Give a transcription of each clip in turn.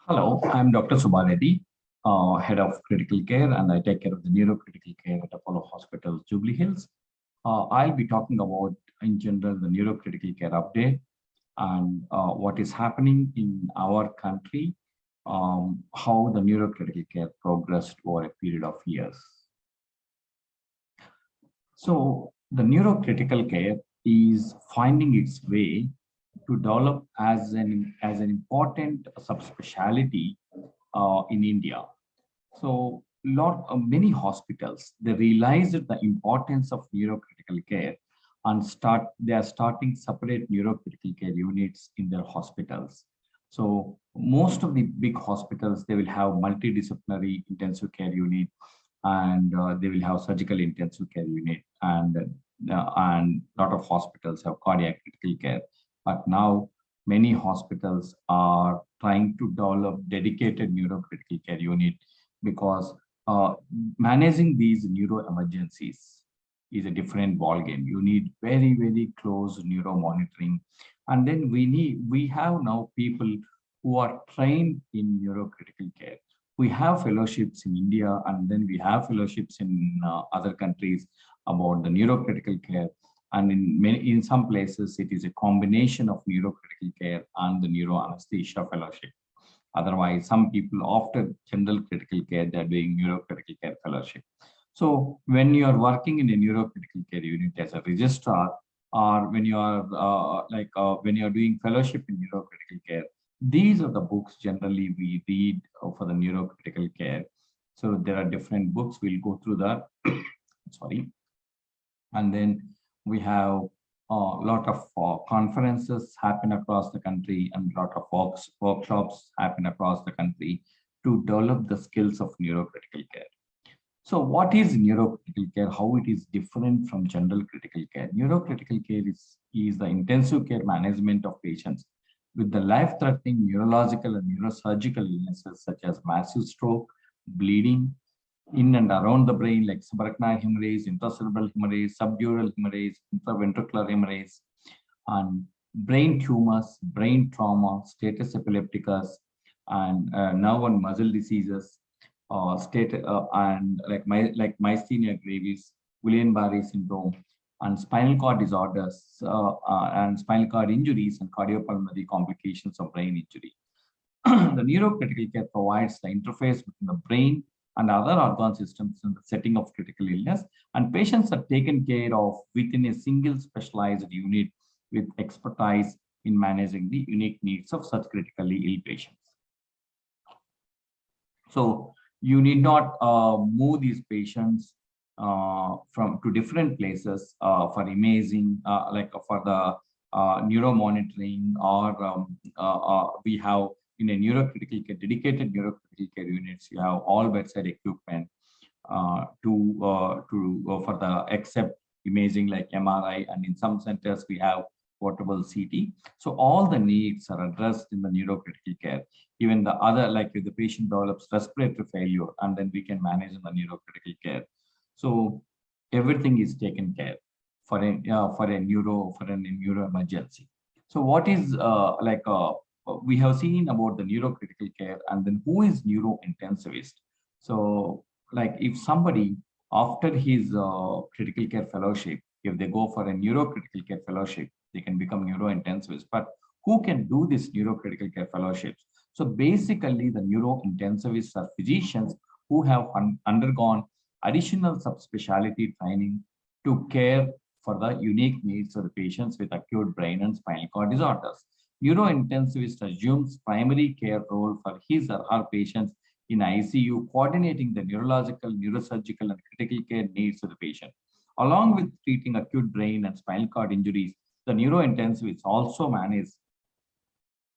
Hello, I'm Dr. Subbareddy, Head of Critical Care, and I take care of the Neurocritical Care at Apollo Hospital, Jubilee Hills. I'll be talking about, in general, the Neurocritical Care update and what is happening in our country, how the Neurocritical Care progressed over a period of years. So the Neurocritical Care is finding its way to develop as an important subspecialty in India. So many hospitals, they realized the importance of neurocritical care and they are starting separate neurocritical care units in their hospitals. So most of the big hospitals, they will have multidisciplinary intensive care unit, and they will have surgical intensive care unit, and a lot of hospitals have cardiac critical care. But now many hospitals are trying to develop dedicated neurocritical care unit, because managing these neuro emergencies is a different ballgame. You need very, very close neuro monitoring. And then we have now people who are trained in neurocritical care. We have fellowships in India, and then we have fellowships in other countries about the neurocritical care. And in some places, it is a combination of neurocritical care and the neuro anesthesia fellowship. Otherwise, some people after general critical care, they're doing neurocritical care fellowship. So when you are working in a neurocritical care unit as a registrar, or when you are when you are doing fellowship in neurocritical care, these are the books generally we read for the neurocritical care. So there are different books. We'll go through that. Sorry. And then we have a lot of conferences happen across the country, and a lot of workshops happen across the country to develop the skills of neurocritical care. So what is neurocritical care? How it is different from general critical care? Neurocritical care is the intensive care management of patients with the life-threatening neurological and neurosurgical illnesses such as massive stroke, bleeding in and around the brain, like subarachnoid hemorrhage, intracerebral hemorrhage, subdural hemorrhage, intraventricular hemorrhage, and brain tumors, brain trauma, status epilepticus, and nerve and muscle diseases, and like myasthenia gravis, Guillain-Barré syndrome, and spinal cord disorders, and spinal cord injuries, and cardiopulmonary complications of brain injury. The neurocritical care provides the interface between the brain and other organ systems in the setting of critical illness, and patients are taken care of within a single specialized unit with expertise in managing the unique needs of such critically ill patients. So you need not move these patients to different places for imaging, like for the neuro monitoring, or we have in a neurocritical care, dedicated neurocritical care units, you have all bedside equipment for the except imaging like MRI, and in some centers we have portable CT. So all the needs are addressed in the neurocritical care. Even the other, like if the patient develops respiratory failure, and then we can manage in the neurocritical care. So everything is taken care for a neuro emergency. So what is we have seen about the neurocritical care, and then who is neuro intensivist? So like if somebody after his critical care fellowship, if they go for a neurocritical care fellowship, they can become neuro intensivist. But who can do this neurocritical care fellowships? So basically the neuro intensivists are physicians who have undergone additional subspecialty training to care for the unique needs of the patients with acute brain and spinal cord disorders. Neuro-intensivist assumes primary care role for his or her patients in ICU, coordinating the neurological, neurosurgical, and critical care needs of the patient. Along with treating acute brain and spinal cord injuries, the neuro-intensivists also manage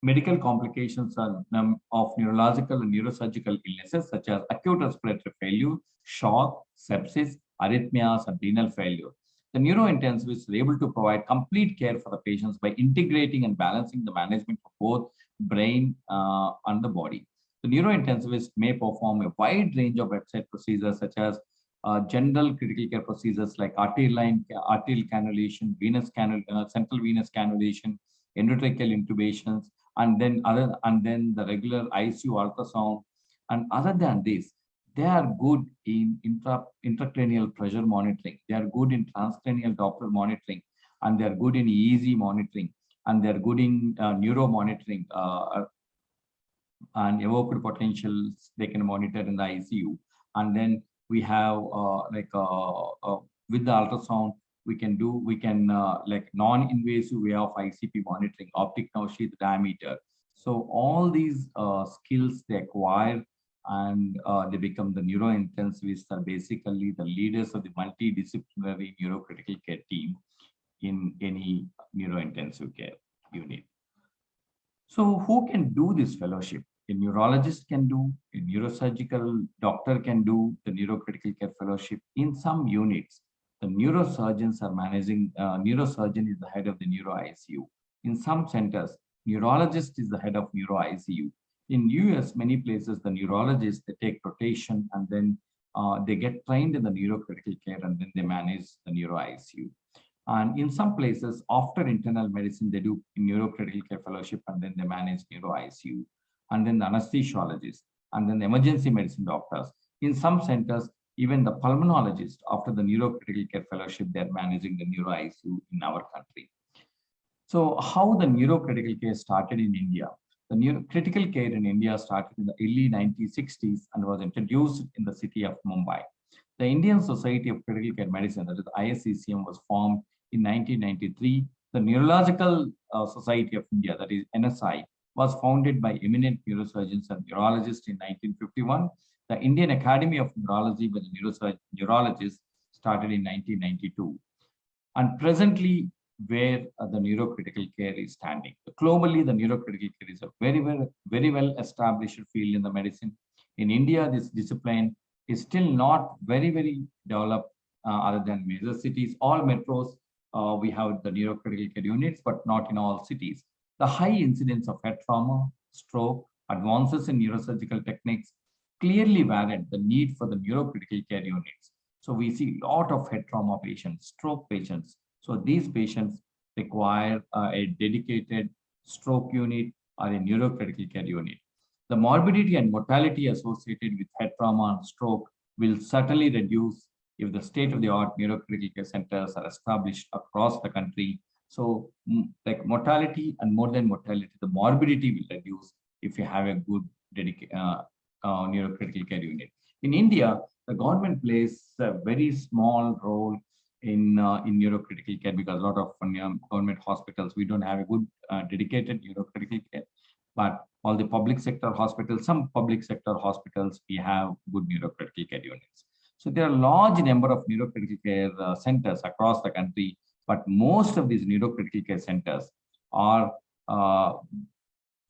medical complications of neurological and neurosurgical illnesses such as acute respiratory failure, shock, sepsis, arrhythmias, and renal failure. The neurointensivists are able to provide complete care for the patients by integrating and balancing the management of both brain and the body. The neurointensivist may perform a wide range of bedside procedures such as general critical care procedures like arterial cannulation, central venous cannulation, endotracheal intubations, and then the regular ICU ultrasound. And other than this, they are good in intracranial pressure monitoring. They are good in transcranial Doppler monitoring, and they are good in EEG monitoring, and they are good in neuro monitoring and evoked potentials they can monitor in the ICU. And then we have with the ultrasound, we can like non-invasive way of ICP monitoring, optic nerve sheath diameter. So all these skills they acquire, and they become the neuro intensivists, are basically the leaders of the multidisciplinary neurocritical care team in any neuro intensive care unit. So who can do this fellowship? A neurologist can do, a neurosurgical doctor can do the neurocritical care fellowship. In some units, the neurosurgeons are managing, neurosurgeon is the head of the neuro ICU. In some centers, neurologist is the head of neuro ICU. In US, many places, the neurologists, they take rotation, and then they get trained in the neurocritical care, and then they manage the neuro ICU. And in some places, after internal medicine, they do neurocritical care fellowship, and then they manage neuro ICU, and then the anesthesiologist, and then the emergency medicine doctors. In some centers, even the pulmonologist, after the neurocritical care fellowship, they're managing the neuro ICU in our country. So how the neurocritical care started in India? The neurocritical care in India started in the early 1960s and was introduced in the city of Mumbai. The Indian Society of Critical Care Medicine, that is ISCCM, was formed in 1993. The Neurological Society of India, that is NSI, was founded by eminent neurosurgeons and neurologists in 1951. The Indian Academy of Neurology by the neurologists started in 1992. And presently, where the neurocritical care is standing. Globally, the neurocritical care is a very well established field in the medicine. In India, this discipline is still not very developed other than major cities. All metros, we have the neurocritical care units, but not in all cities. The high incidence of head trauma, stroke, advances in neurosurgical techniques clearly warrant the need for the neurocritical care units. So we see a lot of head trauma patients, stroke patients. So these patients require a dedicated stroke unit or a neurocritical care unit. The morbidity and mortality associated with head trauma and stroke will certainly reduce if the state-of-the-art neurocritical care centers are established across the country. So like mortality and more than mortality, the morbidity will reduce if you have a good neurocritical care unit. In India, the government plays a very small role in neurocritical care, because a lot of government hospitals, we don't have a good dedicated neurocritical care. But all the public sector hospitals, some public sector hospitals, we have good neurocritical care units. So there are a large number of neurocritical care centers across the country, but most of these neurocritical care centers are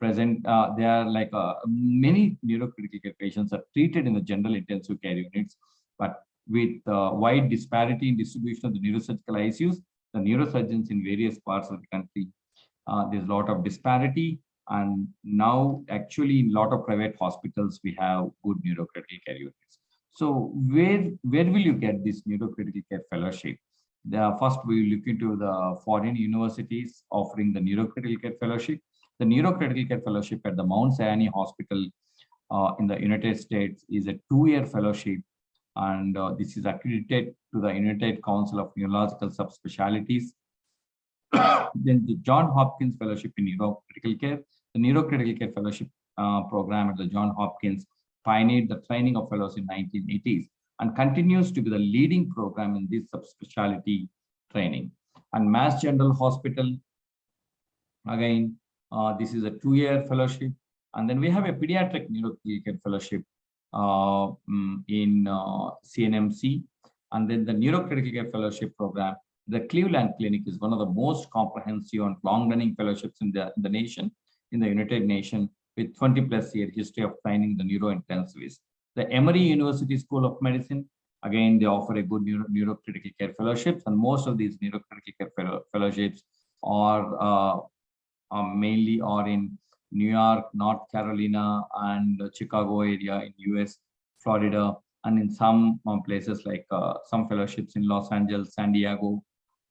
present. There are like many neurocritical care patients are treated in the general intensive care units, but with wide disparity in distribution of the neurosurgical ICUs, the neurosurgeons in various parts of the country, there's a lot of disparity. And now actually in a lot of private hospitals, we have good neurocritical care units. So where will you get this neurocritical care fellowship? First, we look into the foreign universities offering the neurocritical care fellowship. The neurocritical care fellowship at the Mount Sinai Hospital in the United States is a 2-year fellowship, and this is accredited to the United Council of Neurological Subspecialties. Then the John Hopkins Fellowship in Neurocritical Care. The Neurocritical Care Fellowship program at the John Hopkins pioneered the training of fellows in 1980s and continues to be the leading program in this subspecialty training. And Mass General Hospital, again, this is a 2-year fellowship. And then we have a pediatric neurocritical care fellowship in CNMC. And then the neurocritical care fellowship program, the Cleveland Clinic, is one of the most comprehensive and long-running fellowships in the nation, in the United Nations, with 20-plus-year history of training the neuro intensivists. The Emory University School of Medicine, again, they offer a good neurocritical care fellowships, and most of these neurocritical care fellowships are mainly in New York, North Carolina, and Chicago area in US, Florida, and in some places like some fellowships in Los Angeles, San Diego,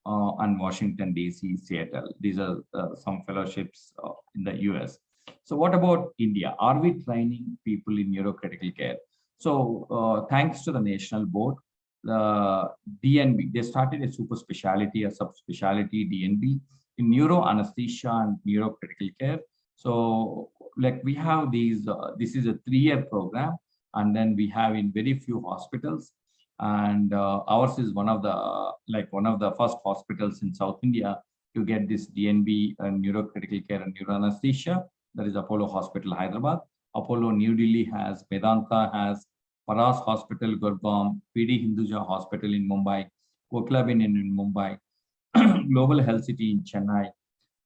and Washington, D.C., Seattle. These are some fellowships in the US. So what about India? Are we training people in neurocritical care? So thanks to the national board, the DNB, they started a super specialty, a subspecialty DNB in neuro anesthesia and neurocritical care. So like we have these, this is a 3-year program, and then we have in very few hospitals, and ours is one of the first hospitals in South India to get this DNB neurocritical care and neuro anesthesia. That is Apollo Hospital, Hyderabad. Apollo New Delhi has, Medanta has, Paras Hospital, Gurgaon, PD Hinduja Hospital in Mumbai, Koklabin in Mumbai, Global Health City in Chennai,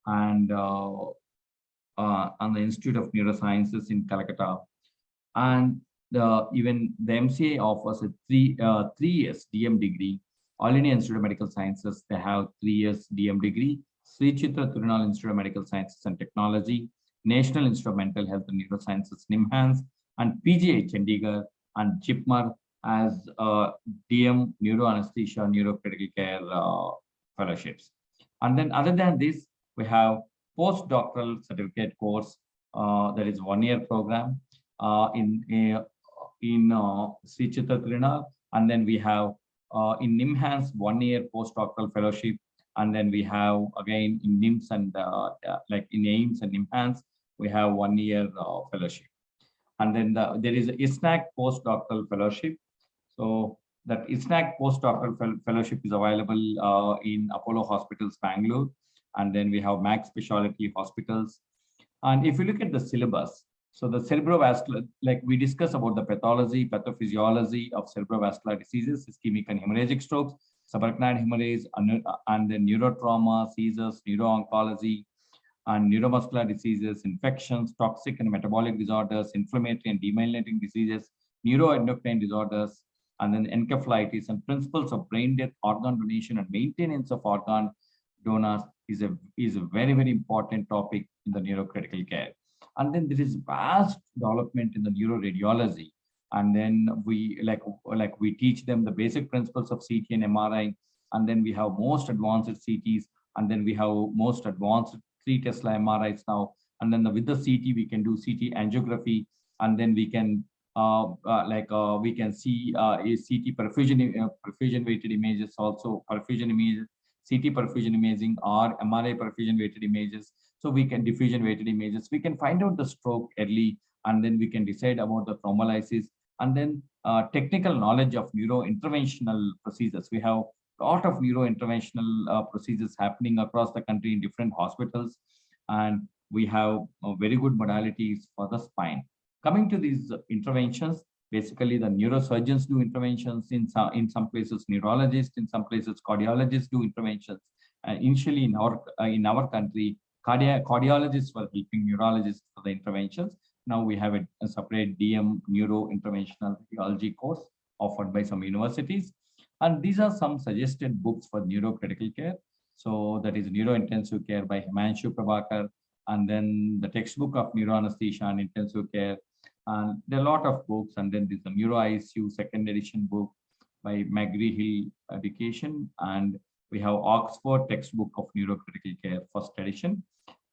and the Institute of Neurosciences in Calcutta. And even the MCA offers a 3 years DM degree. All India Institute of Medical Sciences, they have 3 years DM degree. Sri Chitra Tirunal Institute of Medical Sciences and Technology, National Institute of Mental Health and Neurosciences, NIMHANS, and PGI Chandigarh and JIPMER as DM Neuro Anesthesia, Neurocritical Care fellowships. And then other than this, we have postdoctoral certificate course, that is 1-year program in Sri Chitra Tirunal, and then we have in NIMHANS 1-year postdoctoral fellowship, and then we have again in NIMS and like in AIMS and NIMHANS, we have 1-year fellowship. And then there is a ISNAC postdoctoral fellowship. So that ISNAC postdoctoral fellowship is available in Apollo Hospitals, Bangalore, and then we have Max Specialty Hospitals. And if you look at the syllabus, so the cerebrovascular, like we discuss about the pathology, pathophysiology of cerebrovascular diseases, ischemic and hemorrhagic strokes, subarachnoid hemorrhage, and then neurotrauma, seizures, neuro-oncology, and neuromuscular diseases, infections, toxic and metabolic disorders, inflammatory and demyelinating diseases, neuroendocrine disorders, and then encephalitis, and principles of brain death, organ donation, and maintenance of organ donors is a very, very important topic in the neurocritical care. And then there is vast development in the neuroradiology. And then we we teach them the basic principles of CT and MRI. And then we have most advanced CTs. And then we have most advanced 3 Tesla MRIs now. And then with the CT, we can do CT angiography. And then we can we can see a CT perfusion weighted images, also perfusion images, CT perfusion imaging, or MRI perfusion weighted images. So we can diffusion weighted images. We can find out the stroke early, and then we can decide about the thrombolysis, and then technical knowledge of neuro-interventional procedures. We have a lot of neuro-interventional procedures happening across the country in different hospitals, and we have very good modalities for the spine. Coming to these interventions, basically the neurosurgeons do interventions, in some places neurologists, in some places cardiologists do interventions. Initially in our country, cardiologists were helping neurologists for the interventions. Now we have a separate DM Neuro Interventional Radiology course offered by some universities. And these are some suggested books for neurocritical care. So that is Neuro Intensive Care by Himanshu Prabhakar, and then the textbook of neuro anesthesia and intensive care. And there are a lot of books. And then there's the Neuro ICU 2nd edition book by McGree-Hill Education. And we have Oxford textbook of neurocritical care 1st edition.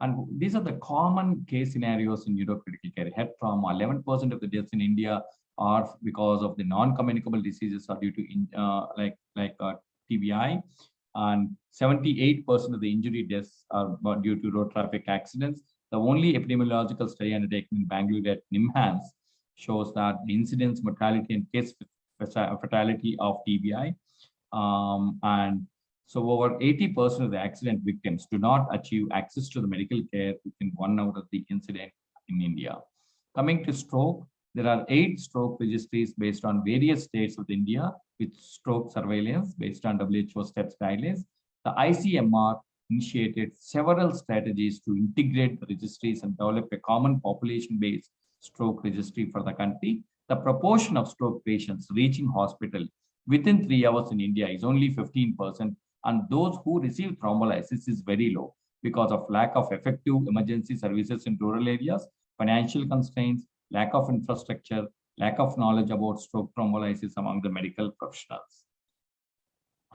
And these are the common case scenarios in neurocritical care. Head trauma, 11% of the deaths in India are because of the non-communicable diseases are due to TBI, and 78% of the injury deaths are due to road traffic accidents. The only epidemiological study undertaken in Bangalore at NIMHANS shows that the incidence, mortality, and case fatality of TBI, and so over 80% of the accident victims do not achieve access to the medical care within 1 hour of the incident in India. Coming to stroke, there are 8 stroke registries based on various states of India with stroke surveillance based on WHO STEPS guidelines. The ICMR initiated several strategies to integrate the registries and develop a common population-based stroke registry for the country. The proportion of stroke patients reaching hospital within 3 hours in India is only 15%. And those who receive thrombolysis is very low because of lack of effective emergency services in rural areas, financial constraints, lack of infrastructure, lack of knowledge about stroke thrombolysis among the medical professionals.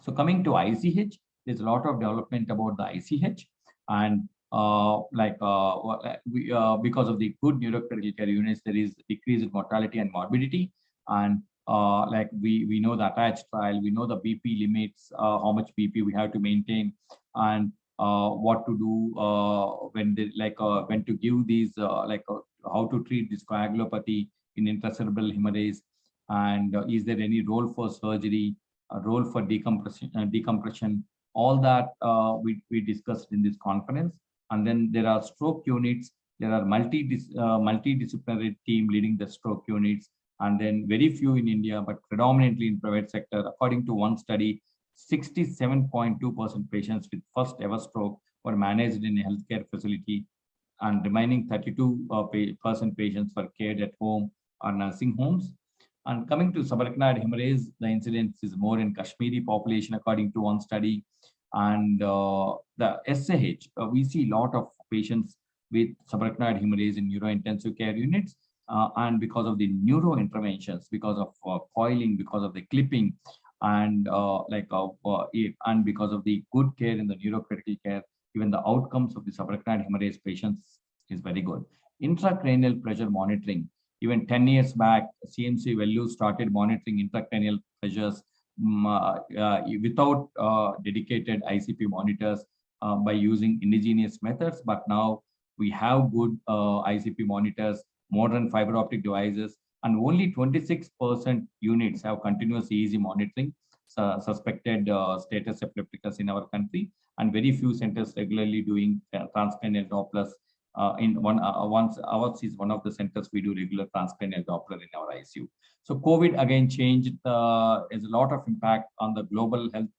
So coming to ICH, There's a lot of development about the ICH, and because of the good neurocritical care units, there is decrease in mortality and morbidity. And we know the attached trial, we know the BP limits, how much BP we have to maintain, and what to do when to give these how to treat this coagulopathy in intracerebral hemorrhage, and is there any role for surgery, a role for decompression. All that we discussed in this conference. And then there are stroke units. There are multidisciplinary team leading the stroke units, and then very few in India, but predominantly in private sector. According to one study, 67.2% patients with first ever stroke were managed in a healthcare facility, and remaining 32% patients were cared at home or nursing homes. And coming to subarachnoid hemorrhage, the incidence is more in Kashmiri population, according to one study. And the SAH, we see a lot of patients with subarachnoid hemorrhage in neuro-intensive care units, and because of the neuro interventions, because of coiling, because of the clipping, and and because of the good care in the neurocritical care, even the outcomes of the subarachnoid hemorrhage patients is very good. Intracranial pressure monitoring. Even 10 years back, CMC Vellore started monitoring intracranial pressures without dedicated ICP monitors by using indigenous methods. But now we have good ICP monitors, modern fiber optic devices, and only 26% units have continuous EEG monitoring, suspected status epilepticus in our country, and very few centers regularly doing transcranial Dopplers. Ours is one of the centers we do regular transcranial Doppler in our ICU. So COVID again changed, has a lot of impact on the global health,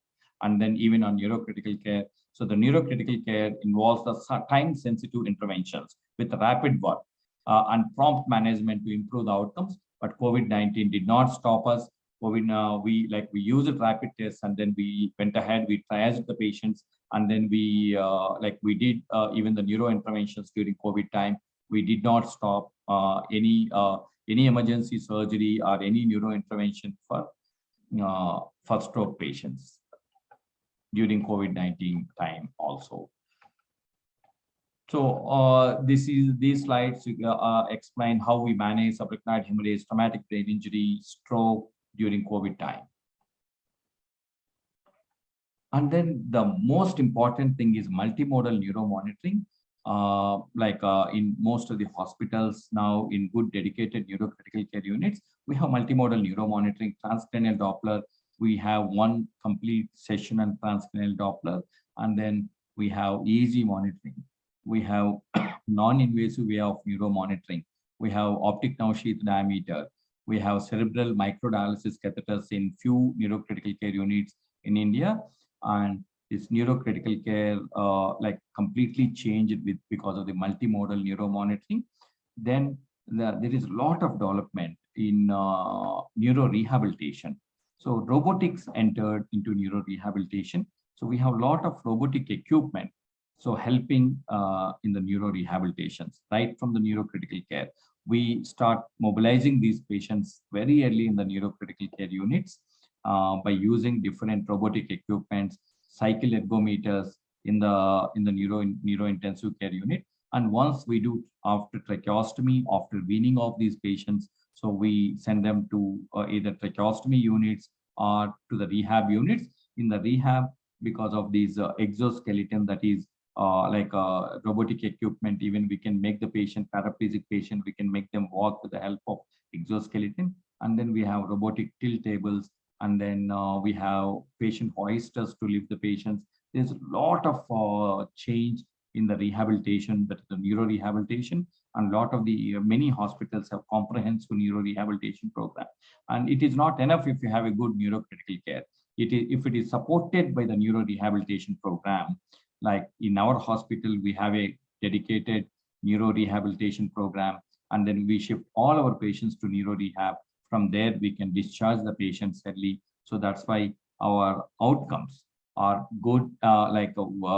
and then even on neurocritical care. So the neurocritical care involves the time-sensitive interventions with rapid work and prompt management to improve the outcomes. But COVID-19 did not stop us. We used rapid tests, and then we went ahead, we triaged the patients, and then we did even the neuro interventions during COVID time. We did not stop any emergency surgery or any neuro intervention for stroke patients during COVID-19 time also. So these slides explain how we manage subarachnoid hemorrhage, traumatic brain injury, stroke during COVID time. And then the most important thing is multimodal neuro monitoring. In most of the hospitals now, in good dedicated neurocritical care units, we have multimodal neuro monitoring, transcranial Doppler. We have one complete session on transcranial Doppler, and then we have EEG monitoring. We have non-invasive way of neuro monitoring. We have optic nerve sheath diameter. We have cerebral microdialysis catheters in few neurocritical care units in India. And this neurocritical care completely changed because of the multimodal neuro monitoring. Then there is a lot of development in neuro rehabilitation. So robotics entered into neuro rehabilitation. So we have a lot of robotic equipment, so helping in the neuro rehabilitations right from the neurocritical care. We start mobilizing these patients very early in the neurocritical care units by using different robotic equipments, cycle ergometers in the neuro intensive care unit. And once we do after tracheostomy, after weaning off these patients, so we send them to either tracheostomy units or to the rehab units. In the rehab, because of these exoskeleton, that is robotic equipment, even we can make the patient, paraplegic patient, we can make them walk with the help of exoskeleton. And then we have robotic tilt tables, and then we have patient hoisters to lift the patients. There's a lot of change in the rehabilitation, that is the neuro rehabilitation, and a lot of the many hospitals have comprehensive neuro rehabilitation program. And it is not enough if you have a good neurocritical care. If it is supported by the neuro rehabilitation program, like in our hospital, we have a dedicated neuro rehabilitation program, and then we shift all our patients to neuro rehab. From there, we can discharge the patients early. So that's why our outcomes are good.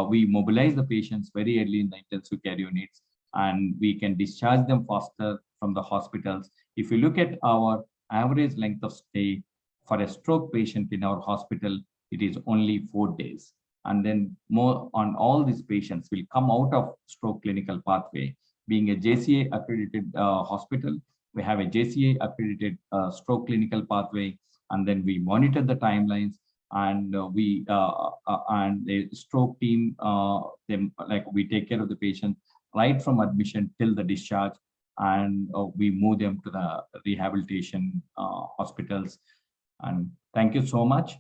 We mobilize the patients very early in the intensive care units, and we can discharge them faster from the hospitals. If you look at our average length of stay for a stroke patient in our hospital, it is only 4 days. and then more on all these patients will come out of stroke clinical pathway. Being a JCA accredited hospital, we have a JCA accredited stroke clinical pathway, and then we monitor the timelines, and and the stroke team, them like we take care of the patient right from admission till the discharge, and we move them to the rehabilitation hospitals. And thank you so much.